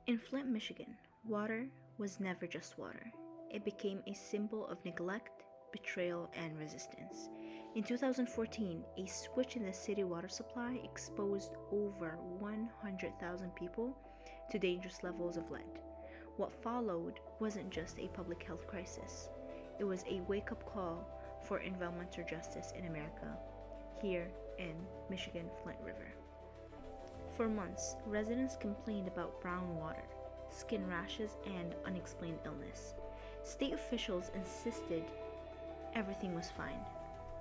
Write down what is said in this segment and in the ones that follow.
In Flint, Michigan, water was never just water. It became a symbol of neglect, betrayal, and resistance. In 2014, a switch in the city water supply exposed over 100,000 people to dangerous levels of lead. What followed wasn't just a public health crisis, it was a wake-up call for environmental justice in America, here in Michigan Flint River. For months, residents complained about brown water, skin rashes, and unexplained illness. State officials insisted everything was fine.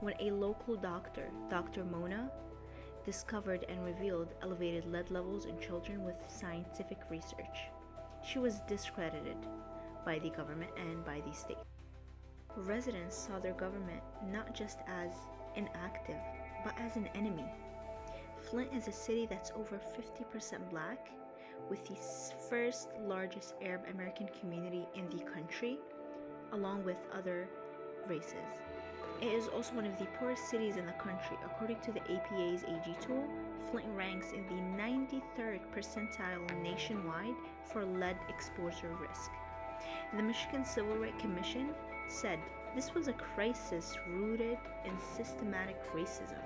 When a local doctor, Dr. Mona, discovered and revealed elevated lead levels in children with scientific research, she was discredited by the government and by the state. Residents saw their government not just as inactive, but as an enemy. Flint is a city that's over 50% black, with the first largest Arab American community in the country, along with other races. It is also one of the poorest cities in the country. According to the APA's AG tool, Flint ranks in the 93rd percentile nationwide for lead exposure risk. The Michigan Civil Rights Commission said this was a crisis rooted in systematic racism.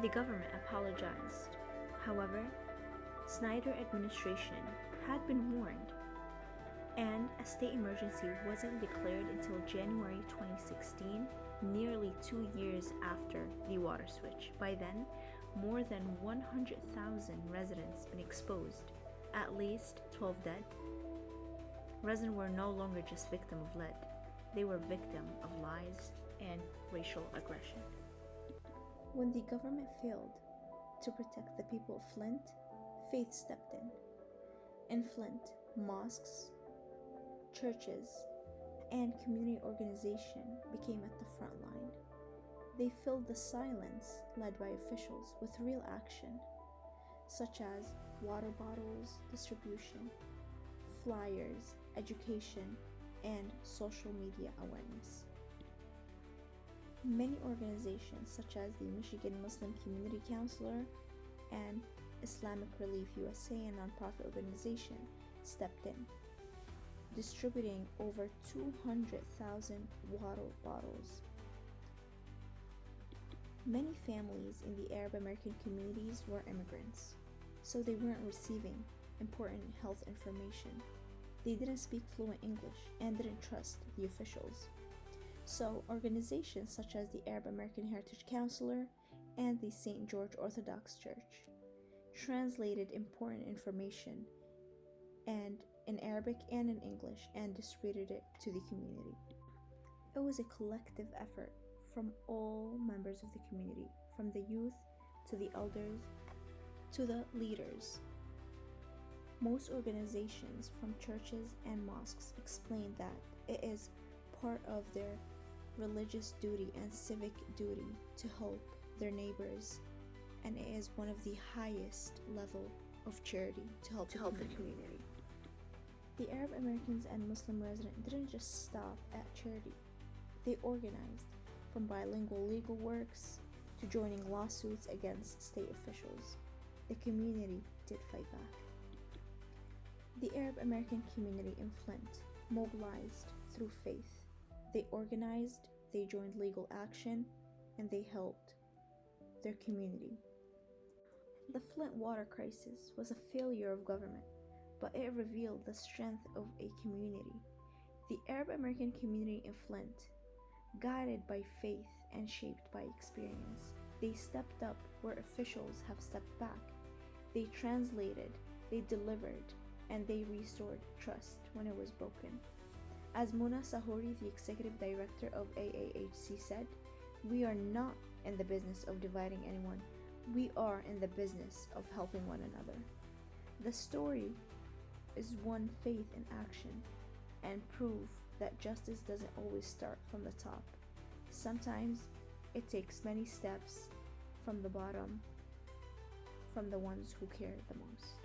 The government apologized. However, Snyder administration had been warned, and a state emergency wasn't declared until January 2016, nearly 2 years after the water switch. By then, more than 100,000 residents been exposed, at least 12 dead. Residents were no longer just victim of lead, they were victim of lies and racial aggression. When the government failed to protect the people of Flint, faith stepped in. In Flint, mosques, churches, and community organizations became at the front line. They filled the silence led by officials with real action, such as water bottles distribution, flyers, education, and social media awareness. Many organizations such as the Michigan Muslim Community Counselor and Islamic Relief USA, a nonprofit organization, stepped in, distributing over 200,000 water bottles. Many families in the Arab American communities were immigrants, so they weren't receiving important health information. They didn't speak fluent English and didn't trust the officials. So organizations such as the Arab American Heritage Counselor and the St. George Orthodox Church translated important information and in Arabic and in English and distributed it to the community. It was a collective effort from all members of the community, from the youth to the elders to the leaders. Most organizations from churches and mosques explain that it is part of their religious duty and civic duty to help their neighbors, and it is one of the highest level of charity to help the community. The Arab Americans and Muslim residents didn't just stop at charity. They organized, from bilingual legal works to joining lawsuits against state officials. The community did fight back. The Arab American community in Flint mobilized through faith. They organized, they joined legal action, and they helped their community. The Flint water crisis was a failure of government, but it revealed the strength of a community. The Arab American community in Flint, guided by faith and shaped by experience, they stepped up where officials have stepped back. They translated, they delivered, and they restored trust when it was broken. As Mona Sahori, the executive director of AAHC, said, "We are not in the business of dividing anyone. We are in the business of helping one another." The story is one faith in action and proof that justice doesn't always start from the top. Sometimes it takes many steps from the bottom, from the ones who care the most.